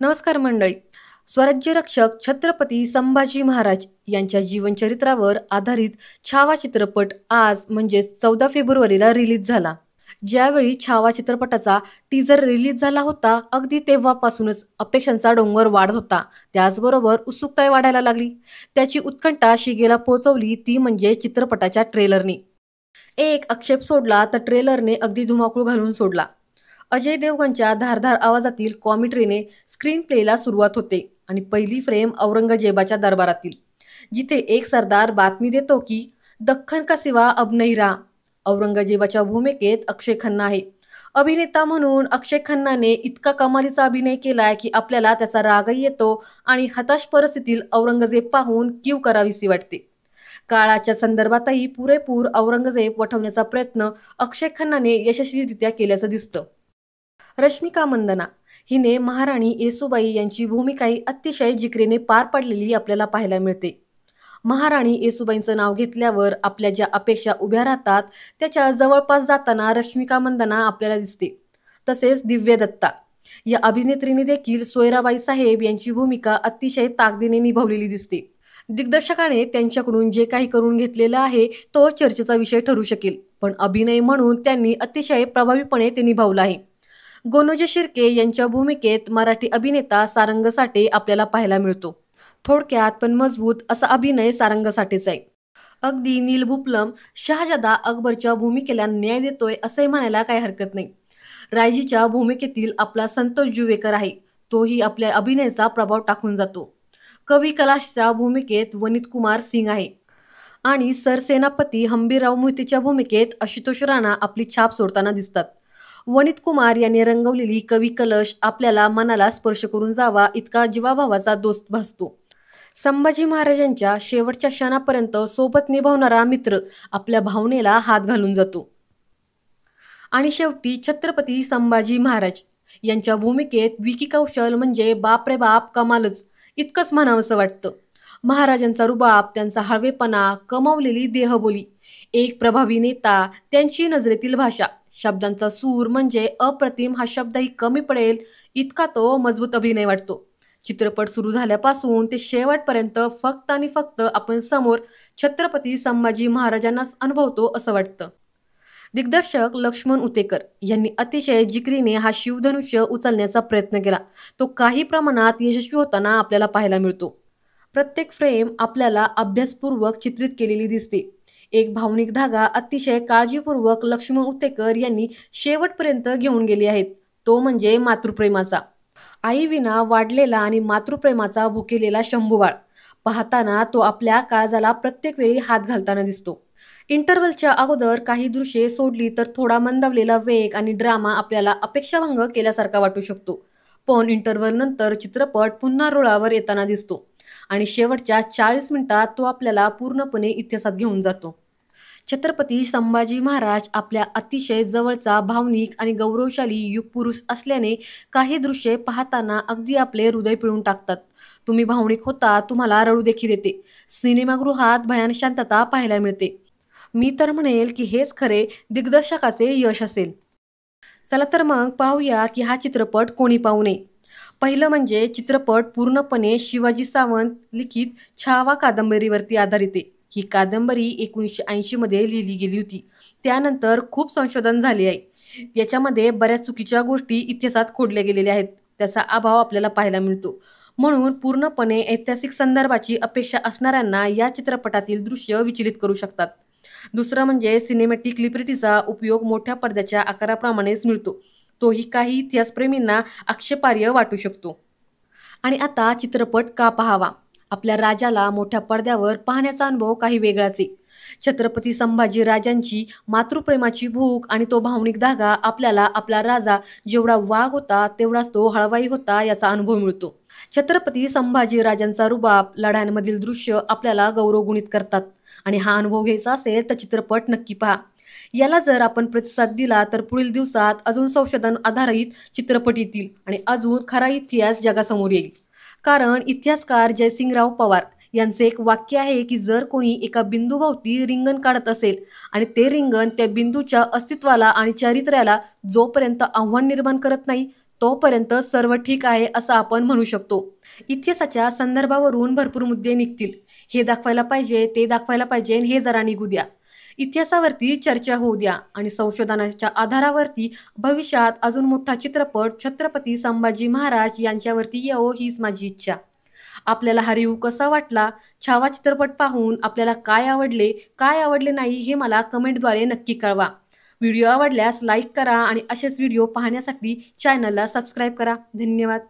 नमस्कार मंडळी. स्वराज्य रक्षक छत्रपती संभाजी महाराज यांच्या जीवनचरित्रावर आधारित छावा चित्रपट आज म्हणजे 14 फेब्रुवारीला रिलीज झाला. ज्यावेळी छावा चित्रपटाचा टीजर रिलीज झाला होता, अगदी तेव्हापासूनच अपेक्षांचा डोंगर वाढत होता. त्याचबरोबर उत्सुकता वाढायला लागली. त्याची उत्कंठा शिगेला पोहोचवली ती म्हणजे चित्रपटाच्या ट्रेलरने. एक आक्षेप सोडला तर ट्रेलरने अगदी धुमाकूळ घालून सोडला. अजय देवगणच्या धारदार आवाजातील कॉमेंट्रीने स्क्रीन प्लेला सुरुवात होते आणि पहिली फ्रेम औरंगजेबाच्या दरबारातील, जिथे एक सरदार बातमी देतो की दख्खन का सिवा अब नहीं रहा. औरंगजेबाच्या भूमिकेत अक्षय खन्ना आहे. अभिनेता म्हणून अक्षय खन्नाने इतका कमालीचा अभिनय केलाय की आपल्याला त्याचा रागही येतो आणि हताश परिस्थितीत औरंगजेब पाहून कीव करावीसी वाटते. काळाच्या संदर्भातही पुरेपूर औरंगजेब वठवण्याचा प्रयत्न अक्षय खन्नाने यशस्वीरित्या केल्याचं दिसतं. रश्मिका मंदना हिने महाराणी येसूबाई यांची भूमिकाही अतिशय जिकरीने पार पाडलेली आपल्याला पाहायला मिळते. महाराणी येसूबाईंचं नाव घेतल्यावर आपल्या ज्या अपेक्षा उभ्या राहतात त्याच्या जवळपास जाताना रश्मिका मंदना आपल्याला दिसते. तसेच दिव्य दत्ता या अभिनेत्रीने देखील सोयराबाई साहेब यांची भूमिका अतिशय ताकदीने निभावलेली दिसते. दिग्दर्शकाने त्यांच्याकडून जे काही करून घेतलेलं आहे तो चर्चेचा विषय ठरू शकेल, पण अभिनय म्हणून त्यांनी अतिशय प्रभावीपणे ते निभावलं आहे. गोनोजे शिर्के यांच्या भूमिकेत मराठी अभिनेता सारंग साठे आपल्याला पाहायला मिळतो. थोडक्यात पण मजबूत असा अभिनय सारंग साठेचा आहे. अगदी नील बुपलम शहाजादा अकबरच्या भूमिकेला न्याय देतोय असे म्हणायला काही हरकत नाही. रायजीच्या भूमिकेतील आपला संतोष जुवेकर आहे, तोही आपल्या अभिनयाचा प्रभाव टाकून जातो. कवी कैलाशच्या भूमिकेत वनित कुमार सिंग आहे आणि सरसेनापती हंबीरराव मोहितेच्या भूमिकेत आशुतोष राणा आपली छाप सोडताना दिसतात. वनित कुमार यांनी रंगवलेली कवी कलश आपल्याला मनाला स्पर्श करून जावा इतका जीवाभावाचा दोस्त भासतो. संभाजी महाराजांच्या शेवटच्या क्षणापर्यंत सोबत निभावणारा मित्र आपल्या भावनेला हात घालून जातो. आणि शेवटी छत्रपती संभाजी महाराज यांच्या भूमिकेत विकी कौशल म्हणजे बाप रे बाप कमालच इतकंच म्हणावंसं वाटतं. महाराजांचा रुबाब, त्यांचा हळवेपणा, कमावलेली देहबोली, एक प्रभावी नेता, त्यांची नजरेतील भाषा, शब्दांचा सूर म्हणजे अप्रतिम हा शब्दही कमी पडेल इतका तो मजबूत अभिनय वाटतो. चित्रपट सुरू झाल्यापासून ते शेवटपर्यंत फक्त आणि फक्त आपण समोर छत्रपती संभाजी महाराजांनाच अनुभवतो असं वाटतं. दिग्दर्शक लक्ष्मण उतेकर यांनी अतिशय जिकरीने हा शिवधनुष्य उचलण्याचा प्रयत्न केला. तो काही प्रमाणात यशस्वी होताना आपल्याला पाहायला मिळतो. प्रत्येक फ्रेम आपल्याला अभ्यासपूर्वक चित्रित केलेली दिसते. एक भावनिक धागा अतिशय काळजीपूर्वक लक्ष्मण उतेकर यांनी शेवटपर्यंत घेऊन गेले आहेत, तो म्हणजे मातृप्रेमाचा. आईविना वाढलेला आणि मातृप्रेमाचा भुकेलेला शंभूबाळ पाहताना तो आपल्या काळजाला प्रत्येक वेळी हात घालताना दिसतो. इंटरव्हलच्या अगोदर काही दृश्ये सोडली तर थोडा मंदावलेला वेग आणि ड्रामा आपल्याला अपेक्षाभंग केल्यासारखा वाटू शकतो, पण इंटरव्हल नंतर चित्रपट पुन्हा रुळावर येताना दिसतो आणि शेवटच्या 40 मिनिटात तो आपल्याला पूर्णपणे इतिहासात घेऊन जातो. छत्रपती संभाजी महाराज आपल्या अतिशय जवळचा भावनिक आणि गौरवशाली युगपुरुष असल्याने काही दृश्ये पाहताना अगदी आपले हृदय पिळून टाकतात. तुम्ही भावनिक होता, तुम्हाला रडू देखील येते. सिनेमागृहात भयान शांतता पाहायला मिळते. मी तर म्हणेल की हेच खरे दिग्दर्शकाचे यश असेल. चला तर मग पाहूया की हा चित्रपट कोणी पाहू नये. पहिलं म्हणजे चित्रपट पूर्णपणे शिवाजी सावंत लिखित छावा कादंबरीवरती आधारित आहे. ही कादंबरी 1980 मध्ये लिहिली गेली होती. त्यानंतर खूप संशोधन झाले आहे. याच्यामध्ये बऱ्याच चुकीच्या गोष्टी इतिहासात खोडल्या गेलेल्या आहेत, त्याचा अभाव आपल्याला पाहायला मिळतो. म्हणून पूर्णपणे ऐतिहासिक संदर्भाची अपेक्षा असणाऱ्यांना या चित्रपटातील दृश्य विचलित करू शकतात. दुसरं म्हणजे सिनेमॅटिक लिबर्टीचा उपयोग मोठ्या पडद्याच्या आकाराप्रमाणेच मिळतो, तोही काही इतिहासप्रेमींना आक्षेपार्ह वाटू शकतो. आणि आता चित्रपट का पाहावा? आपल्या राजाला मोठ्या पडद्यावर पाहण्याचा अनुभव काही वेगळाच आहे. छत्रपती संभाजी राजांची मातृप्रेमाची भूक आणि तो भावनिक धागा आपल्याला आपला राजा जेवढा वाघ होता तेवढाच तो हळवाई होता याचा अनुभव मिळतो. छत्रपती संभाजी राजांचा रुबाब, लढ्यांमधील दृश्य आपल्याला गौरवगुणित करतात आणि हा अनुभव घ्यायचा असेल तर चित्रपट नक्की पहा. याला जर आपण प्रतिसाद दिला तर पुढील दिवसात अजून संशोधन आधारित चित्रपट येतील आणि अजून खरा इतिहास जगासमोर येईल. कारण इतिहासकार जयसिंगराव पवार यांचे एक वाक्य आहे की जर कोणी एका बिंदूभोवती रिंगण काढत असेल आणि ते रिंगण त्या बिंदूच्या अस्तित्वाला आणि चारित्र्याला जोपर्यंत आव्हान निर्माण करत नाही तोपर्यंत सर्व ठीक आहे असं आपण म्हणू शकतो. इतिहासाच्या संदर्भावरून भरपूर मुद्दे निघतील. हे दाखवायला पाहिजे, ते दाखवायला पाहिजे आणि हे जरा निघू द्या. इतिहासावरती चर्चा होऊ द्या आणि संशोधनाच्या आधारावरती भविष्यात अजून मोठा चित्रपट छत्रपती संभाजी महाराज यांच्यावरती येवो हीच माझी इच्छा. आपल्याला हा रिव्ह्यू कसा वाटला? छावा चित्रपट पाहून आपल्याला काय आवडले, काय आवडले नाही हे मला कमेंटद्वारे नक्की कळवा. व्हिडिओ आवडल्यास लाईक करा आणि असेच व्हिडिओ पाहण्यासाठी चॅनलला सबस्क्राईब करा. धन्यवाद.